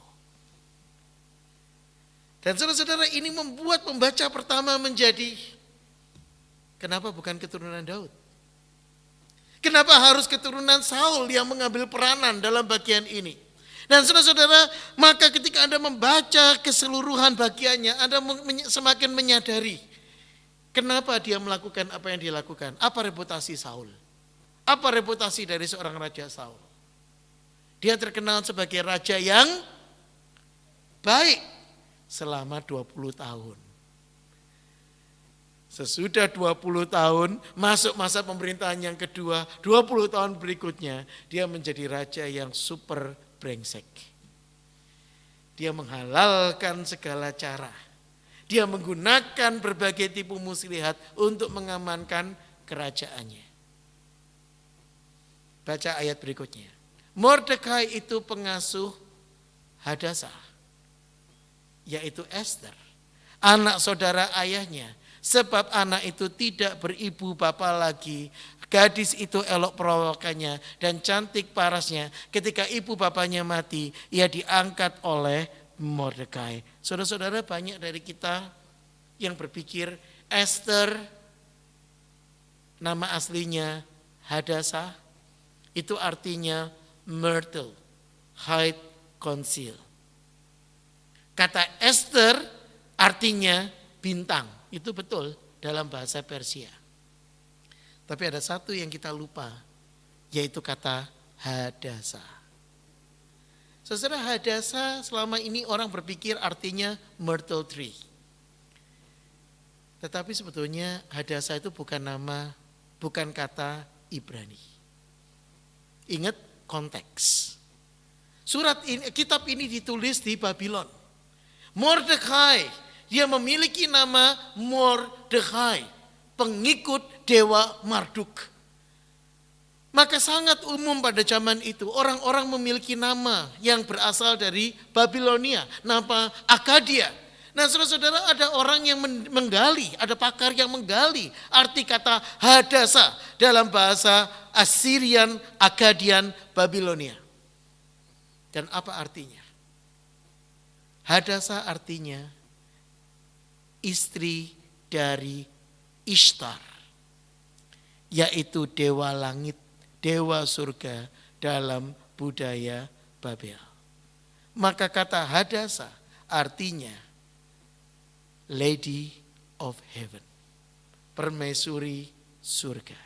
Dan saudara-saudara, ini membuat pembaca pertama menjadi, kenapa bukan keturunan Daud? Kenapa harus keturunan Saul yang mengambil peranan dalam bagian ini? Dan saudara-saudara, maka ketika Anda membaca keseluruhan bagiannya, Anda semakin menyadari kenapa dia melakukan apa yang dia lakukan. Apa reputasi Saul? Apa reputasi dari seorang Raja Saul? Dia terkenal sebagai raja yang baik selama 20 tahun. Sesudah 20 tahun, masuk masa pemerintahan yang kedua, 20 tahun berikutnya, dia menjadi raja yang super brengsek. Dia menghalalkan segala cara. Dia menggunakan berbagai tipu muslihat untuk mengamankan kerajaannya. Baca ayat berikutnya. Mordekai itu pengasuh Hadasa, yaitu Esther, anak saudara ayahnya. Sebab anak itu tidak beribu bapa lagi. Gadis itu elok perawakannya dan cantik parasnya. Ketika ibu bapanya mati, ia diangkat oleh Mordekai. Saudara-saudara, banyak dari kita yang berpikir Esther nama aslinya Hadasa, itu artinya myrtle, hide, conceal. Kata Esther artinya bintang. Itu betul dalam bahasa Persia. Tapi ada satu yang kita lupa, yaitu kata Hadasa. Saudara, Hadasa selama ini orang berpikir artinya myrtle tree. Tetapi sebetulnya Hadasa itu bukan nama, bukan kata Ibrani. Ingat konteks. Kitab ini ditulis di Babylon. Mordekai, dia memiliki nama Mordekai, pengikut dewa Marduk. Maka sangat umum pada zaman itu orang-orang memiliki nama yang berasal dari Babilonia, nama Akadia. Nah saudara-saudara, ada orang yang menggali, ada pakar yang menggali arti kata Hadasa dalam bahasa Assyrian, Akkadian, Babilonia. Dan apa artinya? Hadasa artinya istri dari Ishtar, yaitu dewa langit, dewa surga dalam budaya Babel. Maka kata Hadasa artinya Lady of Heaven, permaisuri surga.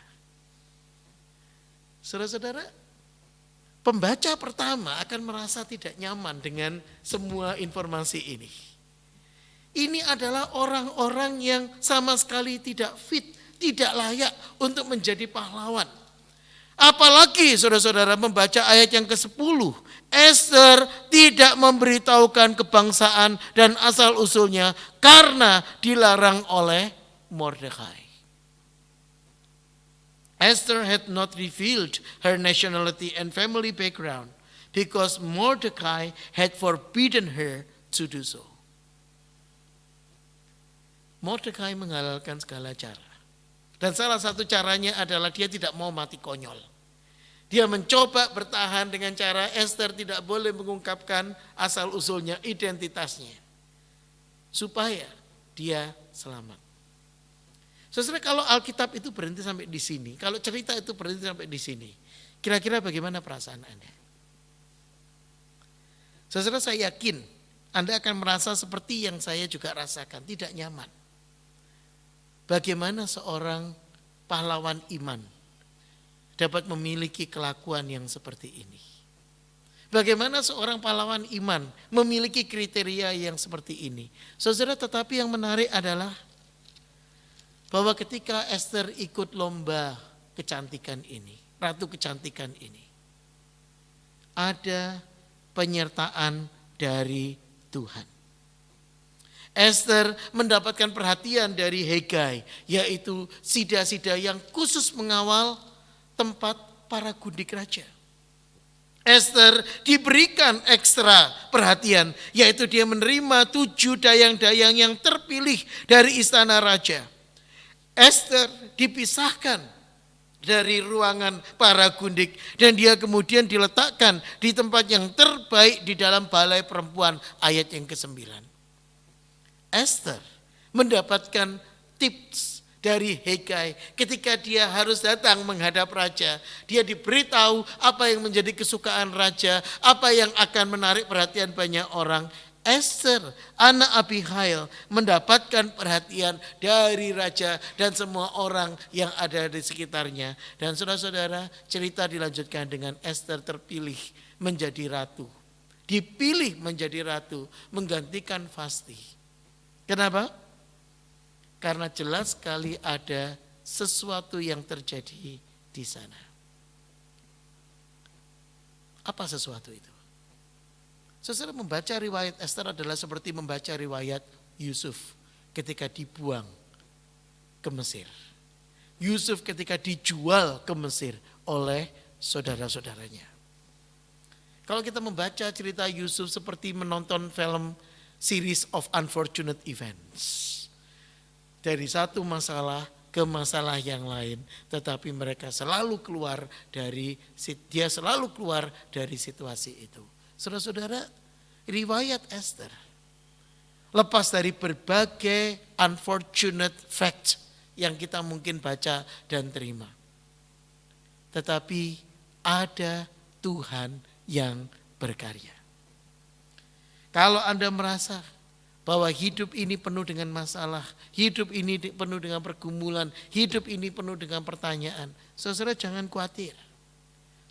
Saudara-saudara, pembaca pertama akan merasa tidak nyaman dengan semua informasi ini. Ini adalah orang-orang yang sama sekali tidak fit, tidak layak untuk menjadi pahlawan. Apalagi saudara-saudara membaca ayat yang ke-10. Esther tidak memberitahukan kebangsaan dan asal-usulnya karena dilarang oleh Mordekai. Esther had not revealed her nationality and family background because Mordekai had forbidden her to do so. Mordekai menghalalkan segala cara. Dan salah satu caranya adalah dia tidak mau mati konyol. Dia mencoba bertahan dengan cara Esther tidak boleh mengungkapkan asal-usulnya, identitasnya. Supaya dia selamat. Saudara, kalau Alkitab itu berhenti sampai di sini, kalau cerita itu berhenti sampai di sini, kira-kira bagaimana perasaan Anda? Saudara, saya yakin Anda akan merasa seperti yang saya juga rasakan, tidak nyaman. Bagaimana seorang pahlawan iman dapat memiliki kelakuan yang seperti ini? Bagaimana seorang pahlawan iman memiliki kriteria yang seperti ini? Saudara, tetapi yang menarik adalah bahwa ketika Esther ikut lomba kecantikan ini, ratu kecantikan ini, ada penyertaan dari Tuhan. Esther mendapatkan perhatian dari Hegai, yaitu sida-sida yang khusus mengawal tempat para gundik raja. Esther diberikan ekstra perhatian, yaitu dia menerima 7 dayang-dayang yang terpilih dari istana raja. Esther dipisahkan dari ruangan para gundik dan dia kemudian diletakkan di tempat yang terbaik di dalam balai perempuan, ayat yang ke-9. Esther mendapatkan tips dari Hegai ketika dia harus datang menghadap raja. Dia diberitahu apa yang menjadi kesukaan raja, apa yang akan menarik perhatian banyak orang. Esther, anak Abihail, mendapatkan perhatian dari raja dan semua orang yang ada di sekitarnya. Dan saudara-saudara, cerita dilanjutkan dengan Esther terpilih menjadi ratu. Dipilih menjadi ratu, menggantikan Vasti. Kenapa? Karena jelas sekali ada sesuatu yang terjadi di sana. Apa sesuatu itu? Saudara, membaca riwayat Esther adalah seperti membaca riwayat Yusuf ketika dibuang ke Mesir. Yusuf ketika dijual ke Mesir oleh saudara-saudaranya. Kalau kita membaca cerita Yusuf seperti menonton film series of unfortunate events. Dari satu masalah ke masalah yang lain, tetapi mereka selalu keluar dari situasi itu. Saudara-saudara, riwayat Esther lepas dari berbagai unfortunate fact yang kita mungkin baca dan terima. Tetapi ada Tuhan yang berkarya. Kalau Anda merasa bahwa hidup ini penuh dengan masalah, hidup ini penuh dengan pergumulan, hidup ini penuh dengan pertanyaan, saudara jangan khawatir.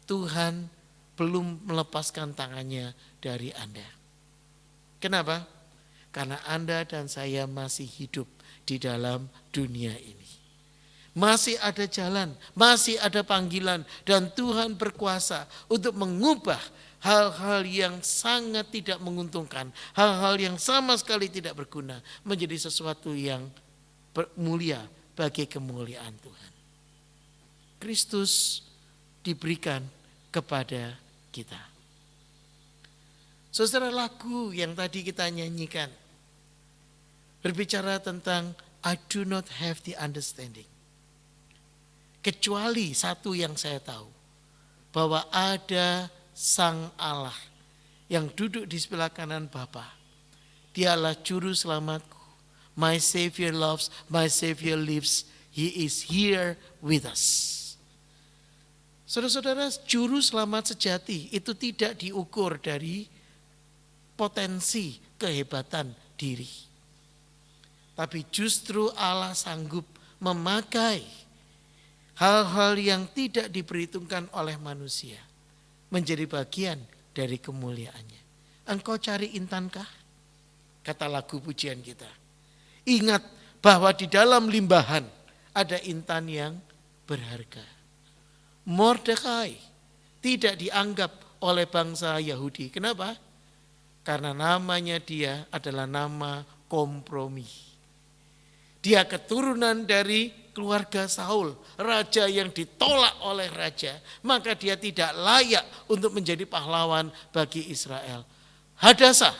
Tuhan belum melepaskan tangannya dari Anda. Kenapa? Karena Anda dan saya masih hidup di dalam dunia ini. Masih ada jalan, masih ada panggilan, dan Tuhan berkuasa untuk mengubah hal-hal yang sangat tidak menguntungkan, hal-hal yang sama sekali tidak berguna, menjadi sesuatu yang mulia bagi kemuliaan Tuhan. Kristus diberikan kepada kita. Saudara, lagu yang tadi kita nyanyikan berbicara tentang I do not have the understanding. Kecuali satu yang saya tahu, bahwa ada Sang Allah yang duduk di sebelah kanan Bapa. Dialah juru selamatku. My Savior loves, my Savior lives. He is here with us. Saudara-saudara, juru selamat sejati itu tidak diukur dari potensi kehebatan diri. Tapi justru Allah sanggup memakai hal-hal yang tidak diperhitungkan oleh manusia menjadi bagian dari kemuliaannya. Engkau cari intankah? Kata lagu pujian kita. Ingat bahwa di dalam limbahan ada intan yang berharga. Mordekai tidak dianggap oleh bangsa Yahudi. Kenapa? Karena namanya dia adalah nama kompromi. Dia keturunan dari keluarga Saul, raja yang ditolak oleh raja. Maka dia tidak layak untuk menjadi pahlawan bagi Israel. Hadassah,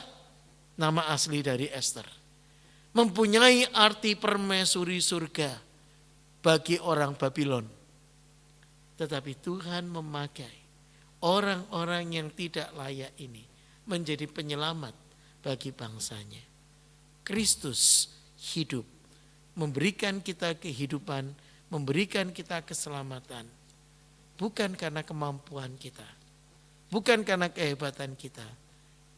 nama asli dari Esther, mempunyai arti permaisuri surga bagi orang Babylon. Tetapi Tuhan memakai orang-orang yang tidak layak ini menjadi penyelamat bagi bangsanya. Kristus hidup, memberikan kita kehidupan, memberikan kita keselamatan. Bukan karena kemampuan kita, bukan karena kehebatan kita,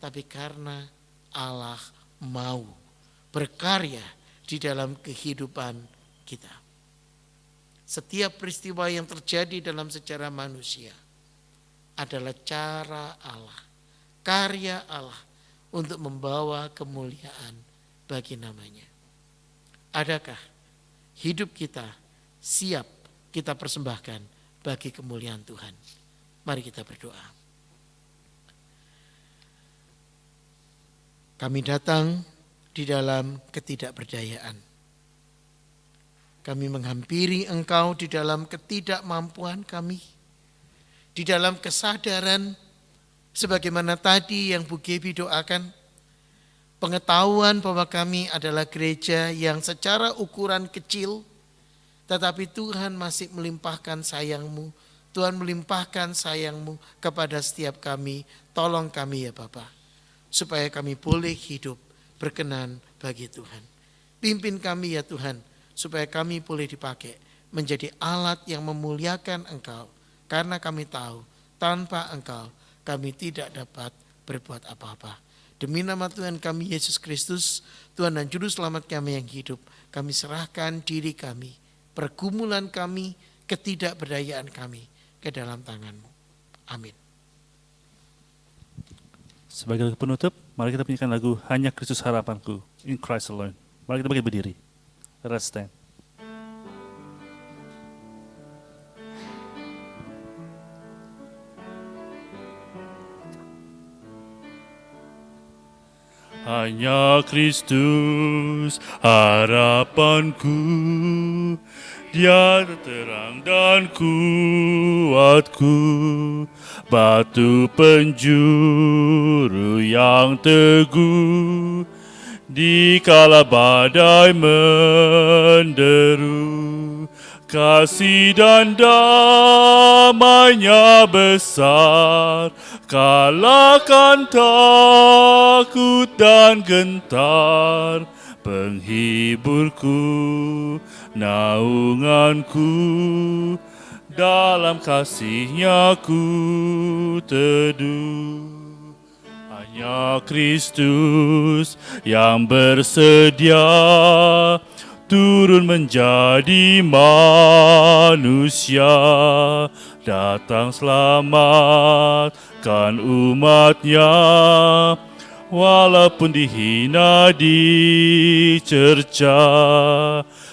tapi karena Allah mau berkarya di dalam kehidupan kita. Setiap peristiwa yang terjadi dalam sejarah manusia adalah cara Allah, karya Allah untuk membawa kemuliaan bagi namanya. Adakah hidup kita siap kita persembahkan bagi kemuliaan Tuhan? Mari kita berdoa. Kami datang di dalam ketidakberdayaan. Kami menghampiri Engkau di dalam ketidakmampuan kami. Di dalam kesadaran sebagaimana tadi yang Bu Gebi doakan. Pengetahuan bahwa kami adalah gereja yang secara ukuran kecil. Tetapi Tuhan masih melimpahkan sayang-Mu. Tuhan melimpahkan sayang-Mu kepada setiap kami. Tolong kami ya Bapa, supaya kami boleh hidup berkenan bagi Tuhan. Pimpin kami ya Tuhan, supaya kami boleh dipakai menjadi alat yang memuliakan Engkau. Karena kami tahu tanpa Engkau kami tidak dapat berbuat apa-apa. Demi nama Tuhan kami Yesus Kristus, Tuhan dan Juru Selamat kami yang hidup, kami serahkan diri kami, pergumulan kami, ketidakberdayaan kami ke dalam tangan-Mu. Amin. Sebagai penutup, mari kita menyanyikan lagu Hanya Kristus Harapanku, In Christ Alone. Mari kita berdiri. Let's stand. Hanya Kristus harapanku, Dia terang dan kuatku, batu penjuru yang teguh, dikala badai menderu. Kasih dan damai-Nya besar, kalahkan takut dan gentar. Penghiburku, naunganku, dalam kasih-Nya ku teduh. Hanya Kristus yang bersedia turun menjadi manusia, datang selamatkan umat-Nya, walaupun dihina, dicerca,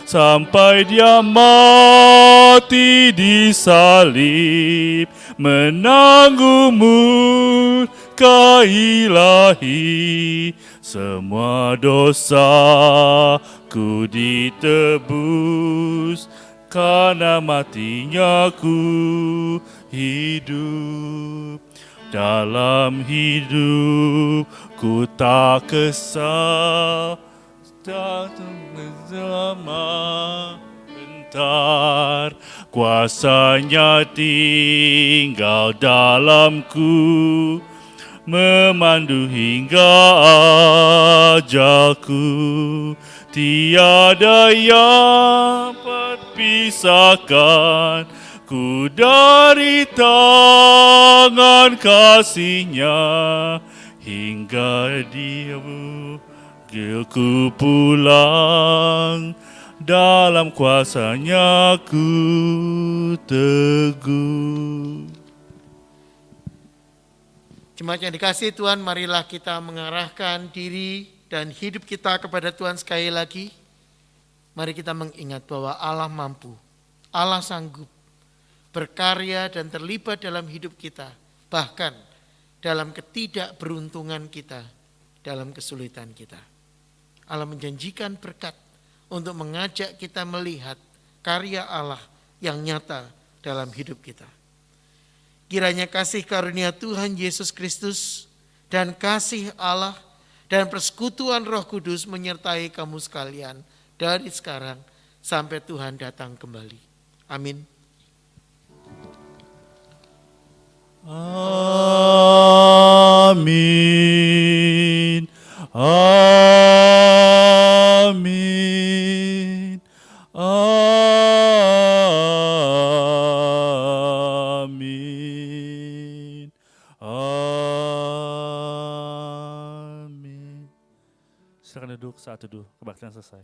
sampai Dia mati di salib, menanggung murka ilahi. Semua dosaku ditebus, karena matinya ku hidup. Dalam hidupku tak kesal, selama bentar, kuasanya tinggal dalamku, memandu hingga ajalku. Tiada yang pisahkan ku dari tangan kasih-Nya, hingga Dia ku pulang, dalam kuasa-Nya ku teguh. Jemaat yang dikasihi Tuhan, marilah kita mengarahkan diri dan hidup kita kepada Tuhan sekali lagi. Mari kita mengingat bahwa Allah mampu, Allah sanggup berkarya dan terlibat dalam hidup kita, bahkan dalam ketidakberuntungan kita, dalam kesulitan kita. Allah menjanjikan berkat untuk mengajak kita melihat karya Allah yang nyata dalam hidup kita. Kiranya kasih karunia Tuhan Yesus Kristus dan kasih Allah dan persekutuan Roh Kudus menyertai kamu sekalian dari sekarang sampai Tuhan datang kembali. Amin. Amin. Amin. Amin. Amin. Silakan duduk saat teduh kebaktian selesai.